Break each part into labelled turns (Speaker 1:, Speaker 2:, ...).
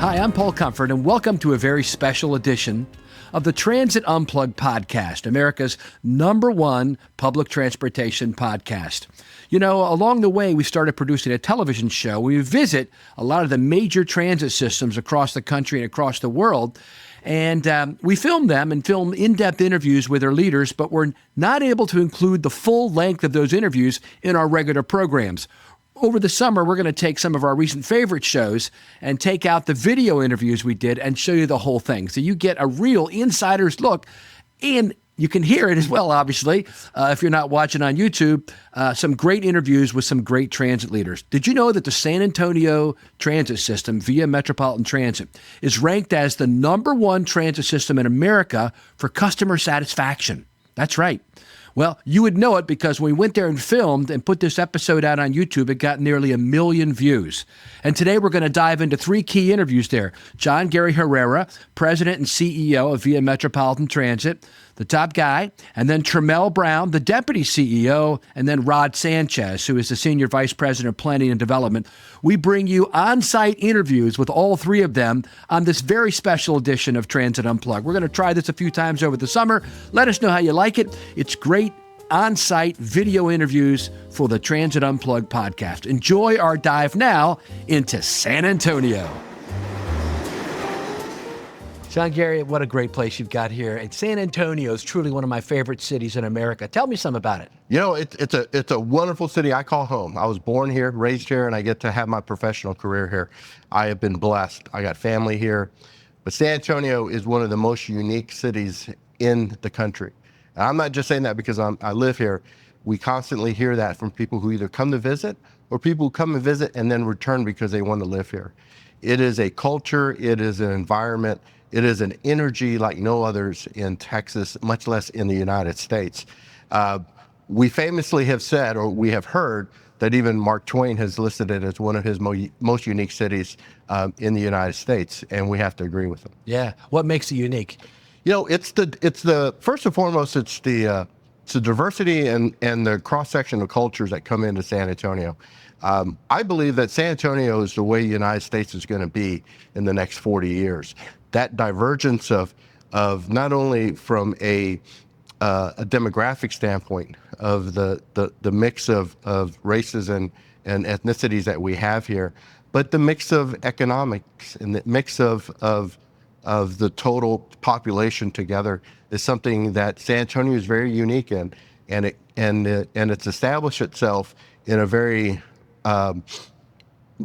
Speaker 1: Hi, I'm Paul Comfort, and welcome to a very special edition of the Transit Unplugged podcast, America's #1 public transportation podcast. You know, along the way, we started producing a television show where we visit a lot of the major transit systems across the country and across the world. And we film them and film in-depth interviews with their leaders, but we're not able to include the full length of those interviews in our regular programs. Over the summer, we're going to take some of our recent favorite shows and take out the video interviews we did and show you the whole thing. So you get a real insider's look, and you can hear it as well, obviously, if you're not watching on YouTube, some great interviews with some great transit leaders. Did you know that the San Antonio transit system, VIA Metropolitan Transit, is ranked as the #1 transit system in America for customer satisfaction? That's right. Well, you would know it because when we went there and filmed and put this episode out on YouTube, it got nearly 1 million views. And today we're going to dive into 3 key interviews there. John Gary Herrera, President and CEO of VIA Metropolitan Transit, the top guy, and then Tremell Brown, the Deputy CEO, and then Rod Sanchez, who is the Senior Vice President of Planning and Development. We bring you on-site interviews with all 3 of them on this very special edition of Transit Unplugged. We're going to try this a few times over the summer. Let us know how you like it. It's great on-site video interviews for the Transit Unplugged podcast. Enjoy our dive now into San Antonio. John Gary, what a great place you've got here. And San Antonio is truly one of my favorite cities in America. Tell me some about it.
Speaker 2: You know, it's a wonderful city I call home. I was born here, raised here, and I get to have my professional career here. I have been blessed. I got family here. But San Antonio is one of the most unique cities in the country. And I'm not just saying that because I live here. We constantly hear that from people who either come to visit or people who come and visit and then return because they want to live here. It is a culture. It is an environment. It is an energy like no others in Texas, much less in the United States. We famously have said, or we have heard, that even Mark Twain has listed it as one of his most unique cities in the United States, and we have to agree with him.
Speaker 1: Yeah. What makes it unique?
Speaker 2: You know, it's the first and foremost, it's the diversity and the cross-section of cultures that come into San Antonio. I believe that San Antonio is the way the United States is going to be in the next 40 years. That divergence of not only from a demographic standpoint of the mix of races and ethnicities that we have here, but the mix of economics and the mix of the total population together is something that San Antonio is very unique in, and it's established itself in a very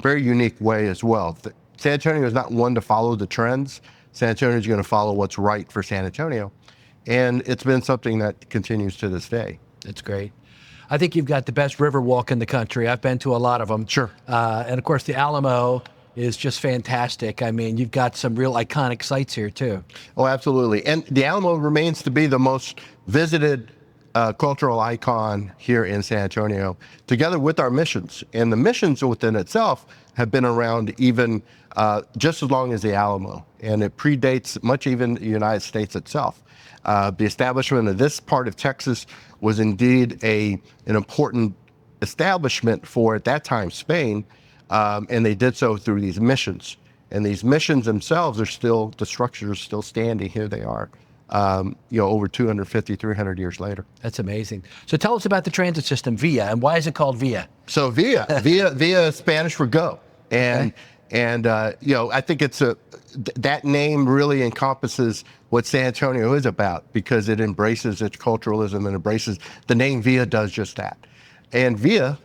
Speaker 2: unique way as well. San Antonio is not one to follow the trends. San Antonio is going to follow what's right for San Antonio. And it's been something that continues to this day.
Speaker 1: That's great. I think you've got the best river walk in the country. I've been to a lot of them.
Speaker 2: Sure.
Speaker 1: And of course, the Alamo is just fantastic. I mean, you've got some real iconic sites here too.
Speaker 2: Oh, absolutely. And the Alamo remains to be the most visited cultural icon here in San Antonio, together with our missions. And the missions within itself have been around even just as long as the Alamo. And it predates much even the United States itself. The establishment of this part of Texas was indeed an important establishment for, at that time, Spain. And they did so through these missions. And these missions themselves are still, the structure is still standing. Here they are, over 250, 300 years later.
Speaker 1: That's amazing. So tell us about the transit system, VIA, and why is it called VIA?
Speaker 2: So VIA is Spanish for go. And, I think that name really encompasses what San Antonio is about, because it embraces its culturalism and embraces, the name VIA does just that. And VIA,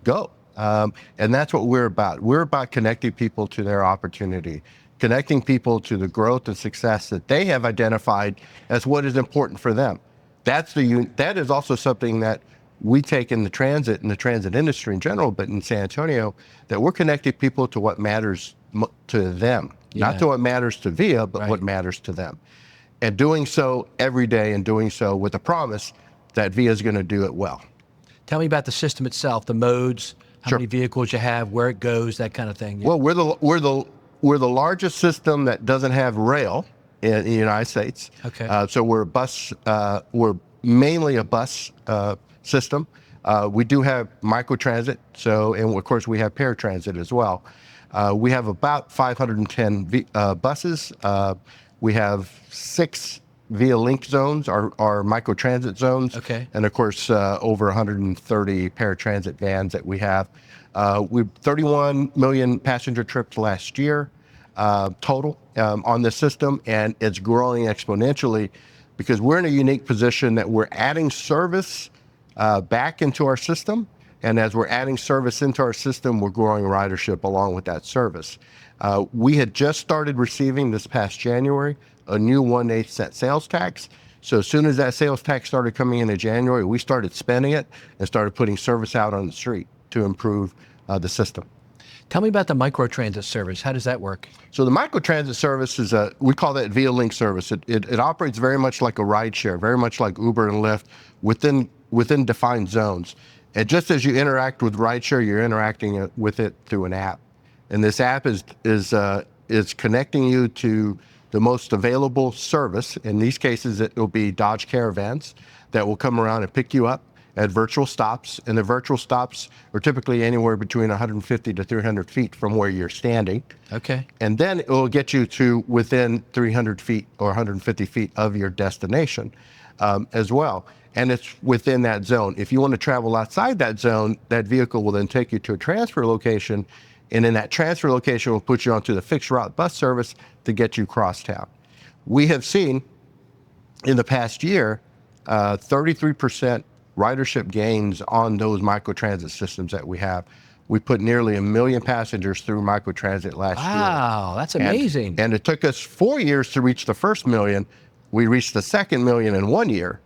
Speaker 2: go. And that's what we're about. We're about connecting people to their opportunity, connecting people to the growth and success that they have identified as what is important for them. That is also something that we take in the transit industry in general, but in San Antonio, that we're connecting people to what matters to them, not to what matters to VIA, but what matters to them. And doing so every day, and doing so with a promise that VIA is going to do it well.
Speaker 1: Tell me about the system itself, the modes, how many vehicles you have, where it goes, that kind of thing.
Speaker 2: Yeah. Well, we're the largest system that doesn't have rail in the United States.
Speaker 1: Okay.
Speaker 2: So we're mainly a bus system. We do have microtransit, and of course we have paratransit as well. We have about 510 buses. We have 6 VIA Link zones, our microtransit zones.
Speaker 1: Okay.
Speaker 2: And of course, over 130 paratransit vans that we have. We 31 million passenger trips last year total on this system, and it's growing exponentially because we're in a unique position that we're adding service back into our system. And as we're adding service into our system, we're growing ridership along with that service. We had just started receiving this past January a new 1/8 cent sales tax. So as soon as that sales tax started coming in January, we started spending it and started putting service out on the street to improve the system.
Speaker 1: Tell me about the microtransit service. How does that work?
Speaker 2: So the microtransit service is we call that VIA Link service. It operates very much like a ride share, very much like Uber and Lyft within defined zones. And just as you interact with rideshare, you're interacting with it through an app. And this app is connecting you to the most available service. In these cases, it will be Dodge Caravans that will come around and pick you up at virtual stops. And the virtual stops are typically anywhere between 150 to 300 feet from where you're standing.
Speaker 1: Okay.
Speaker 2: And then it will get you to within 300 feet or 150 feet of your destination as well. And it's within that zone. If you want to travel outside that zone, that vehicle will then take you to a transfer location. And in that transfer location will put you onto the fixed route bus service to get you cross town. We have seen in the past year, 33% ridership gains on those microtransit systems that we have. We put nearly 1 million passengers through microtransit last year.
Speaker 1: Wow, that's amazing.
Speaker 2: And it took us 4 years to reach the first million. We reached the second million in 1 year.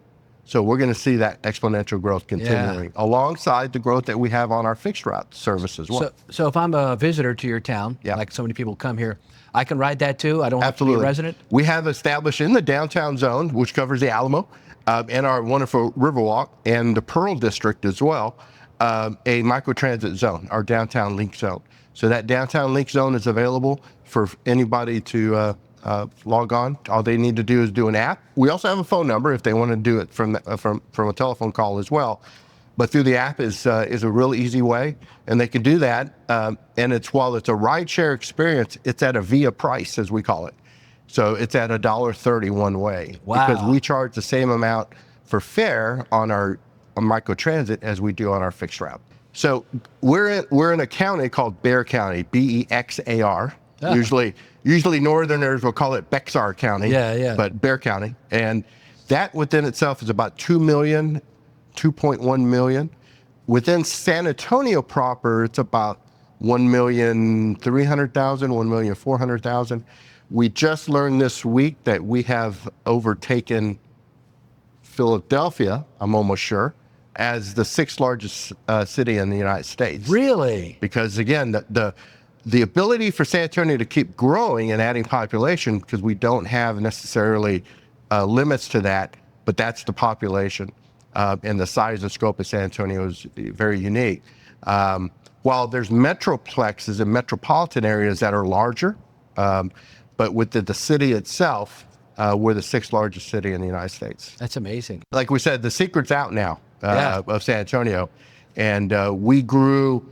Speaker 2: So we're going to see that exponential growth continuing alongside the growth that we have on our fixed route service as well.
Speaker 1: So if I'm a visitor to your town, like so many people come here, I can ride that too? I don't have to be a resident?
Speaker 2: We have established in the downtown zone, which covers the Alamo, and our wonderful Riverwalk and the Pearl District as well, a microtransit zone, our downtown link zone. So that downtown link zone is available for anybody to log on. All they need to do is do an app. We also have a phone number if they want to do it from a telephone call as well. But through the app is a real easy way, and they can do that. And while it's a rideshare experience, it's at a VIA price, as we call it. So it's at $1.30 one way.
Speaker 1: Wow.
Speaker 2: Because we charge the same amount for fare on our microtransit as we do on our fixed route. So we're in a county called Bexar County, Bexar. Usually Northerners will call it Bexar County, but Bexar County. And that within itself is about 2 million, 2.1 million. Within San Antonio proper, it's about 1,300,000, 1,400,000. We just learned this week that we have overtaken Philadelphia, I'm almost sure, as the 6th largest city in the United States.
Speaker 1: Really?
Speaker 2: Because again, the ability for San Antonio to keep growing and adding population, because we don't have necessarily limits to that, but that's the population. And the size and scope of San Antonio is very unique. While there's metroplexes and metropolitan areas that are larger, but with the city itself, we're the 6th largest city in the United States.
Speaker 1: That's amazing.
Speaker 2: Like we said, the secret's out now of San Antonio. And we grew,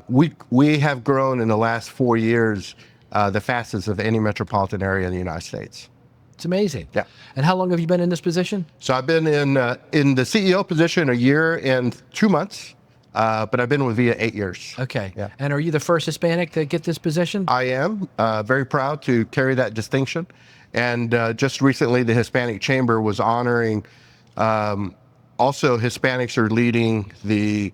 Speaker 2: we have grown in the last 4 years the fastest of any metropolitan area in the United States.
Speaker 1: It's amazing.
Speaker 2: Yeah.
Speaker 1: And how long have you been in this position?
Speaker 2: So I've been in the CEO position 1 year and 2 months, but I've been with VIA 8 years.
Speaker 1: Okay.
Speaker 2: Yeah.
Speaker 1: And are you the first Hispanic to get this position?
Speaker 2: I am very proud to carry that distinction. And just recently, the Hispanic Chamber was honoring, also Hispanics are leading the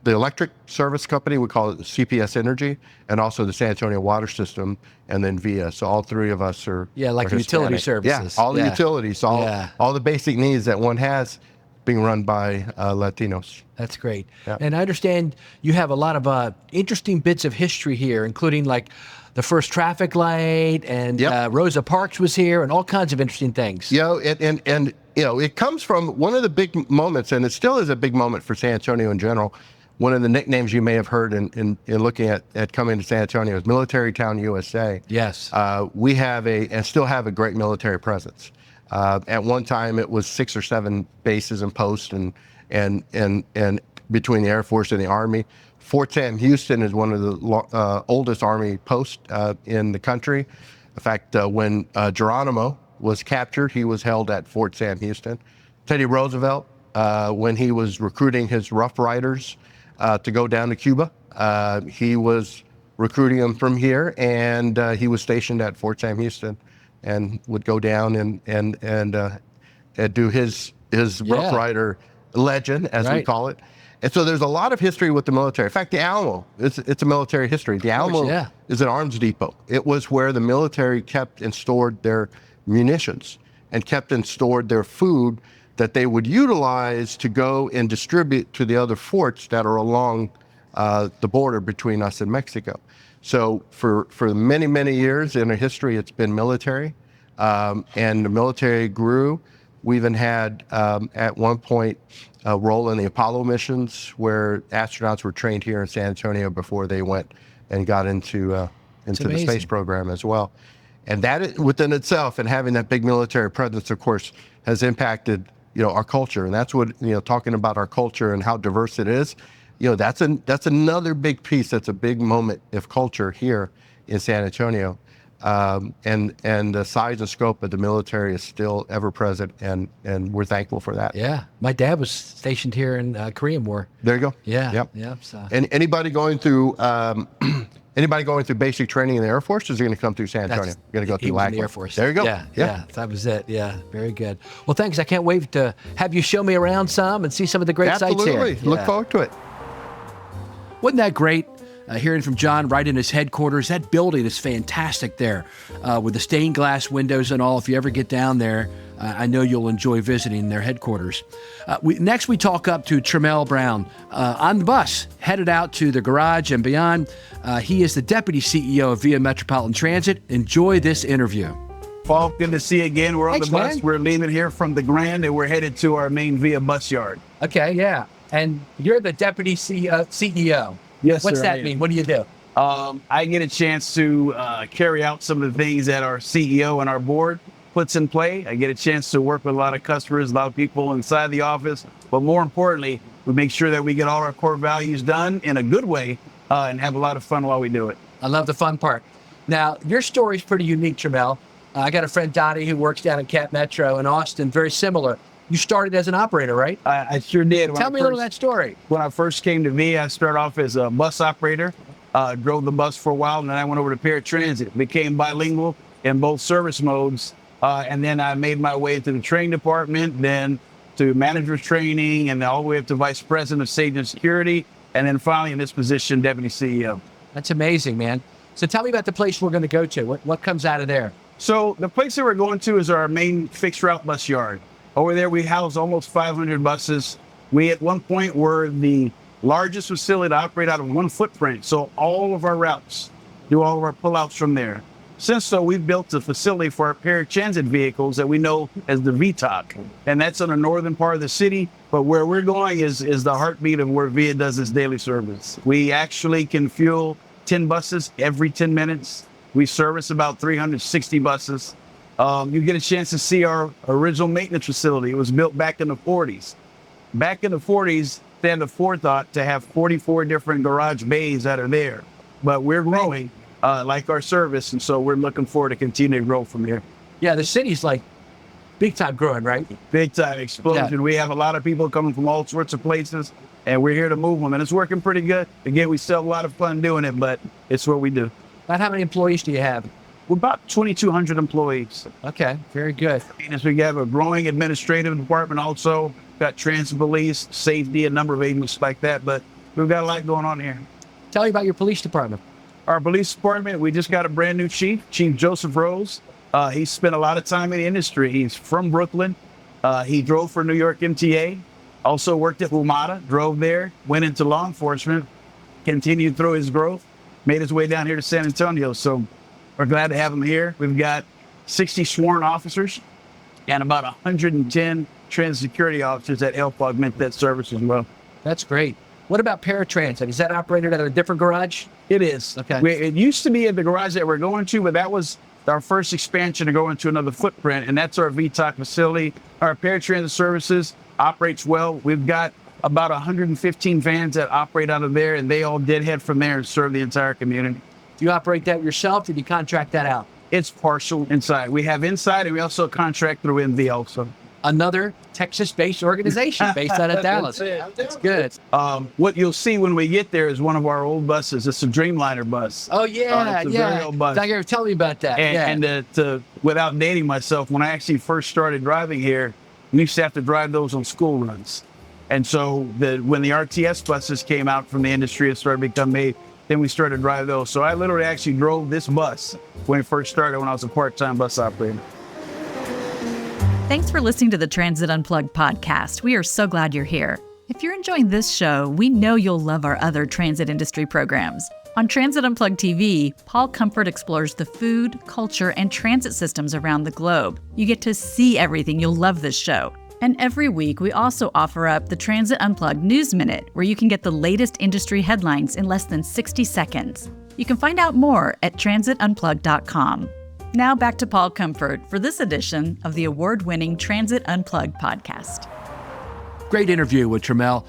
Speaker 2: electric service company, we call it CPS Energy, and also the San Antonio Water System, and then VIA. So all three of us are
Speaker 1: like
Speaker 2: are
Speaker 1: utility
Speaker 2: Hispanic.
Speaker 1: services.
Speaker 2: Yeah, all the utilities, all the basic needs that one has being run by Latinos.
Speaker 1: That's great.
Speaker 2: Yeah.
Speaker 1: And I understand you have a lot of interesting bits of history here, including like the first traffic light, and Rosa Parks was here, and all kinds of interesting things.
Speaker 2: And it comes from one of the big moments, and it still is a big moment for San Antonio in general. One of the nicknames you may have heard in looking at coming to San Antonio is Military Town USA.
Speaker 1: Yes.
Speaker 2: We have and still have a great military presence. At one time, it was 6 or 7 bases and posts, and between the Air Force and the Army. Fort Sam Houston is one of the oldest Army posts in the country. In fact, when Geronimo was captured, he was held at Fort Sam Houston. Teddy Roosevelt, when he was recruiting his Rough Riders to go down to Cuba, he was recruiting them from here, and he was stationed at Fort Sam Houston, and would go down and do his Rough Rider legend, as we call it. And so there's a lot of history with the military. In fact, the Alamo, it's a military history. The Alamo is an arms depot. It was where the military kept and stored their munitions and kept and stored their food that they would utilize to go and distribute to the other forts that are along the border between us and Mexico. So for many, many years in our history, it's been military, and the military grew. We even had, at one point, a role in the Apollo missions where astronauts were trained here in San Antonio before they went and got into the space program as well. And that within itself, and having that big military presence, of course, has impacted, our culture. And that's what, talking about our culture and how diverse it is, that's another big piece. That's a big moment of culture here in San Antonio. And the size and scope of the military is still ever present, and we're thankful for that.
Speaker 1: Yeah, my dad was stationed here in Korean War.
Speaker 2: There you go.
Speaker 1: Yeah.
Speaker 2: Yep.
Speaker 1: Yep. So.
Speaker 2: And anybody going through basic training in the Air Force is going to come through San Antonio. You're going to go through
Speaker 1: the Air Force.
Speaker 2: There you go.
Speaker 1: Yeah, that was it. Yeah, very good. Well, thanks. I can't wait to have you show me around some and see some of the great sights here.
Speaker 2: Absolutely. Look forward to it.
Speaker 1: Wasn't that great? Hearing from John right in his headquarters. That building is fantastic there, with the stained glass windows and all. If you ever get down there, I know you'll enjoy visiting their headquarters. Next, we talk up to Tremell Brown on the bus, headed out to the garage and beyond. He is the Deputy CEO of VIA Metropolitan Transit. Enjoy this interview.
Speaker 3: Paul, good to see you again. We're on
Speaker 1: Thanks,
Speaker 3: the bus.
Speaker 1: Man.
Speaker 3: We're leaving here from the Grand, and we're headed to our main VIA bus yard.
Speaker 1: Okay, yeah. And you're the Deputy CEO.
Speaker 3: Yes,
Speaker 1: What's
Speaker 3: sir,
Speaker 1: that mean? What do you do?
Speaker 3: I get a chance to carry out some of the things that our CEO and our board puts in play. I get a chance to work with a lot of customers, a lot of people inside the office. But more importantly, we make sure that we get all our core values done in a good way and have a lot of fun while we do it.
Speaker 1: I love the fun part. Now, your story is pretty unique, Trammell. I got a friend, Dottie, who works down at Cap Metro in Austin, very similar. You started as an operator, right?
Speaker 3: I sure did.
Speaker 1: Tell me a little of that story.
Speaker 3: When I first came to VIA, I started off as a bus operator, drove the bus for a while, and then I went over to Paratransit, became bilingual in both service modes, and then I made my way to the training department, then to manager training, and all the way up to vice president of safety and security, and then finally in this position, deputy CEO.
Speaker 1: That's amazing, man. So tell me about the place we're going to go to. What comes out of there?
Speaker 3: So the place that we're going to is our main fixed route bus yard. Over there, we house almost 500 buses. We, at one point, were the largest facility to operate out of one footprint. So all of our routes, do all of our pullouts from there. Since so, we've built a facility for our paratransit vehicles that we know as the VTOC. And that's in the northern part of the city. But where we're going is the heartbeat of where VIA does its daily service. We actually can fuel 10 buses every 10 minutes. We service about 360 buses. You get a chance to see our original maintenance facility. It was built back in the 40s. Back in the 40s, they had the forethought to have 44 different garage bays that are there. But we're growing, like our service, and so we're looking forward to continue to grow from here.
Speaker 1: Yeah, the city's like big time growing, right?
Speaker 3: Big time explosion.
Speaker 1: Yeah.
Speaker 3: We have a lot of people coming from all sorts of places, and we're here to move them, and it's working pretty good. Again, we still have a lot of fun doing it, but it's what we do.
Speaker 1: About how many employees do you have?
Speaker 3: We're about 2,200 employees.
Speaker 1: Okay, very good.
Speaker 3: As we have a growing administrative department also, got transit police, safety, a number of agencies like that, but we've got a lot going on here.
Speaker 1: Tell me about your police department.
Speaker 3: Our police department, we just got a brand new chief, Chief Joseph Rose. He spent a lot of time in the industry. He's from Brooklyn. He drove for New York MTA, also worked at WMATA, drove there, went into law enforcement, continued through his growth, made his way down here to San Antonio. So we're glad to have him here. We've got 60 sworn officers and about 110 transit security officers that help augment that service as well.
Speaker 1: That's great. What about Paratransit? Is that operated at a different garage?
Speaker 3: It is.
Speaker 1: Okay.
Speaker 3: It used to be at the garage that we're going to, but that was our first expansion to go into another footprint, and that's our VTOC facility. Our paratransit services operates well. We've got about 115 vans that operate out of there, and they all deadhead from there and serve the entire community.
Speaker 1: Do you operate that yourself? Did you contract that out?
Speaker 3: It's partial inside. We have inside, and we also contract through NV also.
Speaker 1: Another Texas-based organization based out of Dallas. That's good.
Speaker 3: What you'll see when we get there is one of our old buses. It's a Dreamliner bus.
Speaker 1: Oh, yeah,
Speaker 3: it's a very old bus.
Speaker 1: Tell me about that.
Speaker 3: And without dating myself, when I actually first started driving here, we used to have to drive those on school runs. And so when the RTS buses came out from the industry, it started becoming made. Then we started to drive those. So I literally actually drove this bus when it first started when I was a part-time bus operator.
Speaker 4: Thanks for listening to the Transit Unplugged podcast. We are so glad you're here. If you're enjoying this show, we know you'll love our other transit industry programs. On Transit Unplugged TV, Paul Comfort explores the food, culture, and transit systems around the globe. You get to see everything. You'll love this show. And every week, we also offer up the Transit Unplugged News Minute, where you can get the latest industry headlines in less than 60 seconds. You can find out more at transitunplugged.com. Now back to Paul Comfort for this edition of the award-winning Transit Unplugged podcast.
Speaker 1: Great interview with Trammell.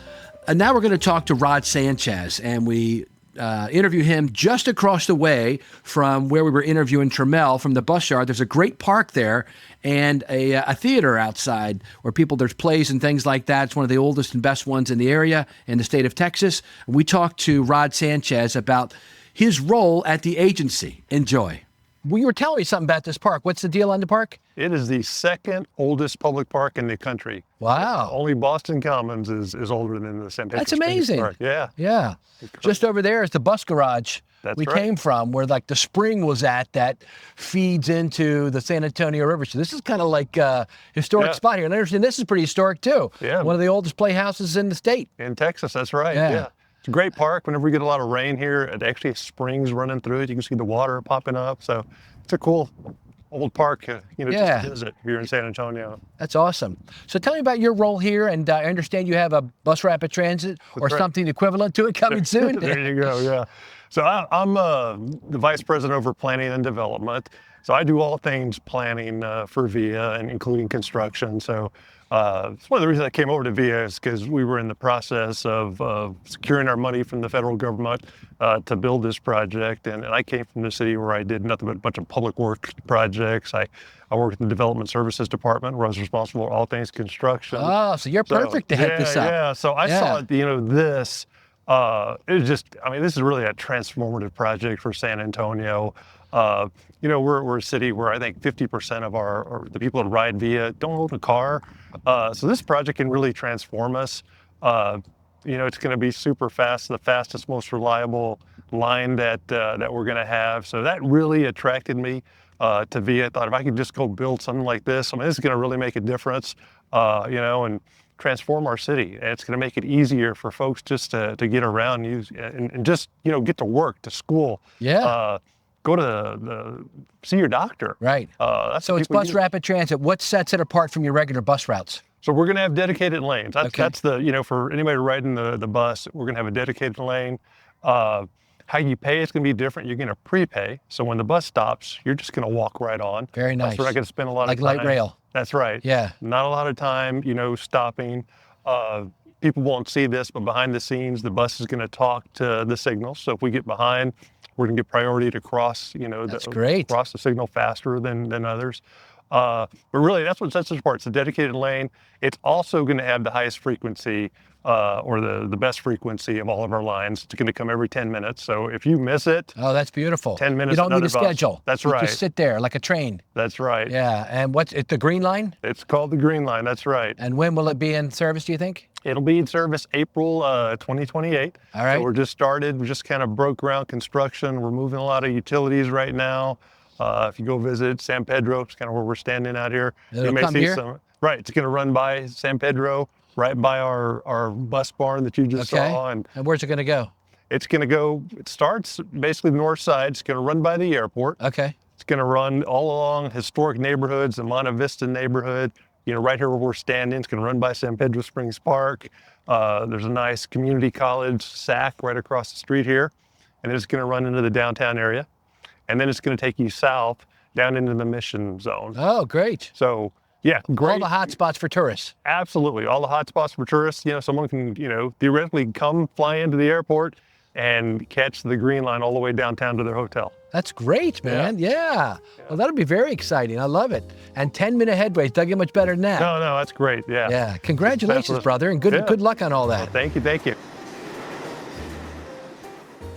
Speaker 1: And now we're going to talk to Rod Sanchez, and we interview him just across the way from where we were interviewing Trammell from the bus yard. There's a great park there and a theater outside where there's plays and things like that. It's one of the oldest and best ones in the area in the state of Texas. We talked to Rod Sanchez about his role at the agency. Enjoy. Well, you were telling me something about this park. What's the deal on the park?
Speaker 5: It is the second oldest public park in the country.
Speaker 1: Wow.
Speaker 5: Only Boston Commons is older than the San Pedro
Speaker 1: That's
Speaker 5: Springs
Speaker 1: amazing.
Speaker 5: Park. Yeah.
Speaker 1: Yeah. Just over there is the bus garage
Speaker 5: That's
Speaker 1: we
Speaker 5: right.
Speaker 1: came from, where like the spring was at that feeds into the San Antonio River. So this is kind of like a historic spot here. And I understand this is pretty historic too.
Speaker 5: Yeah.
Speaker 1: One of the oldest playhouses in the state.
Speaker 5: In Texas, that's right.
Speaker 1: Yeah.
Speaker 5: Yeah. It's a great park. Whenever we get a lot of rain here, it actually has springs running through it. You can see the water popping up. So it's a cool old park, just to visit here in San Antonio.
Speaker 1: That's awesome. So tell me about your role here. And I understand you have a bus rapid transit or something equivalent to it coming soon.
Speaker 5: There you go, yeah. So I'm the vice president over planning and development. So I do all things planning for VIA, and including construction. So it's one of the reasons I came over to VIA is because we were in the process of securing our money from the federal government to build this project. And I came from the city where I did nothing but a bunch of public works projects. I worked in the Development Services Department where I was responsible for all things construction.
Speaker 1: Oh, so you're perfect to head this up.
Speaker 5: Yeah, so I saw, this. It was just, this is really a transformative project for San Antonio. We're a city where I think 50% of the people that ride VIA don't own a car. So this project can really transform us. It's going to be super fast, the fastest, most reliable line that we're going to have. So that really attracted me to VIA. I thought if I could just go build something like this, this is going to really make a difference, and transform our city. And it's going to make it easier for folks just to get around and just, get to work, to school.
Speaker 1: Yeah.
Speaker 5: Go to see your doctor.
Speaker 1: Right. So it's bus rapid transit. What sets it apart from your regular bus routes?
Speaker 5: So we're going to have dedicated lanes. That's for anybody riding the bus, we're going to have a dedicated lane. How you pay is going to be different. You're going to prepay. So when the bus stops, you're just going to walk right on.
Speaker 1: Very nice.
Speaker 5: So we're not going to spend a lot of time.
Speaker 1: Like light rail.
Speaker 5: That's right.
Speaker 1: Yeah.
Speaker 5: Not a lot of time, stopping. People won't see this, but behind the scenes, the bus is going to talk to the signal. So if we get behind, we're going to get priority to cross,
Speaker 1: That's great.
Speaker 5: Cross the signal faster than others. But really, that's what sets us apart. It's a dedicated lane. It's also going to have the highest frequency or the best frequency of all of our lines. It's going to come every 10 minutes. So if you miss it,
Speaker 1: oh, that's beautiful.
Speaker 5: 10 minutes.
Speaker 1: You don't need a
Speaker 5: bus.
Speaker 1: schedule.
Speaker 5: That's
Speaker 1: you
Speaker 5: right.
Speaker 1: Just sit there like a train.
Speaker 5: That's right.
Speaker 1: Yeah. And what's it? The Green Line?
Speaker 5: It's called the Green Line. That's right.
Speaker 1: And when will it be in service, do you think?
Speaker 5: It'll be in service April 2028.
Speaker 1: All right.
Speaker 5: So we're just started. We just kind of broke ground construction. We're moving a lot of utilities right now. If you go visit San Pedro, it's kind of where we're standing out here.
Speaker 1: It'll come here?
Speaker 5: Right. It's going to run by San Pedro, right by our bus barn that you just saw.
Speaker 1: And where's it going to go?
Speaker 5: It's going to go, it starts basically the north side. It's going to run by the airport.
Speaker 1: Okay.
Speaker 5: It's going to run all along historic neighborhoods, the Monte Vista neighborhood, right here where we're standing. It's going to run by San Pedro Springs Park. There's a nice community college, SAC, right across the street here. And then it's going to run into the downtown area. And then it's going to take you south down into the Mission Zone.
Speaker 1: Oh, great.
Speaker 5: So Yeah, great.
Speaker 1: All the hot spots for tourists.
Speaker 5: Absolutely. All the hot spots for tourists. Someone can, theoretically come fly into the airport and catch the Green Line all the way downtown to their hotel.
Speaker 1: That's great, man. Yeah. Well, that'll be very exciting. I love it. And 10-minute headways doesn't get much better than that.
Speaker 5: No, that's great. Yeah.
Speaker 1: Yeah. Congratulations, brother, and good luck on all that.
Speaker 5: Thank you.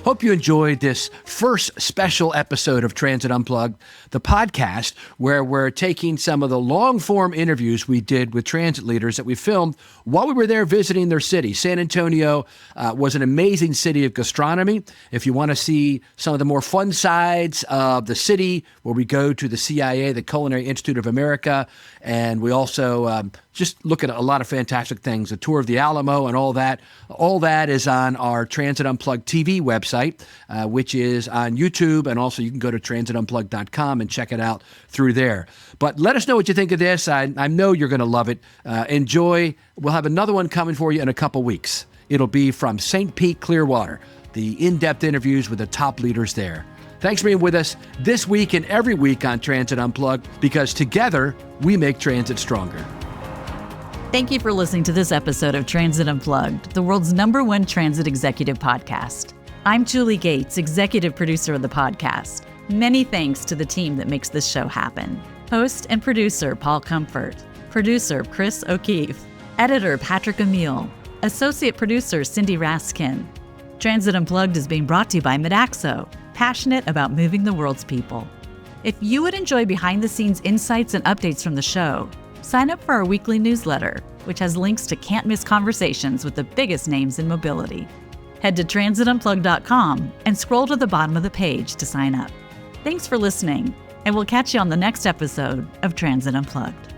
Speaker 1: Hope you enjoyed this first special episode of Transit Unplugged, the podcast where we're taking some of the long-form interviews we did with transit leaders that we filmed while we were there visiting their city. San Antonio was an amazing city of gastronomy. If you want to see some of the more fun sides of the city, where we go to the CIA, the Culinary Institute of America, and we also just look at a lot of fantastic things, a tour of the Alamo and all that. All that is on our Transit Unplugged TV website, which is on YouTube, and also you can go to transitunplugged.com and check it out through there. But let us know what you think of this. I know you're going to love it. Enjoy. We'll have another one coming for you in a couple weeks. It'll be from St. Pete, Clearwater, the in-depth interviews with the top leaders there. Thanks for being with us this week and every week on Transit Unplugged, because together we make transit stronger.
Speaker 4: Thank you for listening to this episode of Transit Unplugged, the world's #1 transit executive podcast. I'm Julie Gates, executive producer of the podcast. Many thanks to the team that makes this show happen. Host and producer Paul Comfort, producer Chris O'Keefe, editor Patrick Emile, associate producer Cindy Raskin. Transit Unplugged is being brought to you by Midaxo, passionate about moving the world's people. If you would enjoy behind-the-scenes insights and updates from the show, sign up for our weekly newsletter, which has links to can't-miss conversations with the biggest names in mobility. Head to transitunplugged.com and scroll to the bottom of the page to sign up. Thanks for listening, and we'll catch you on the next episode of Transit Unplugged.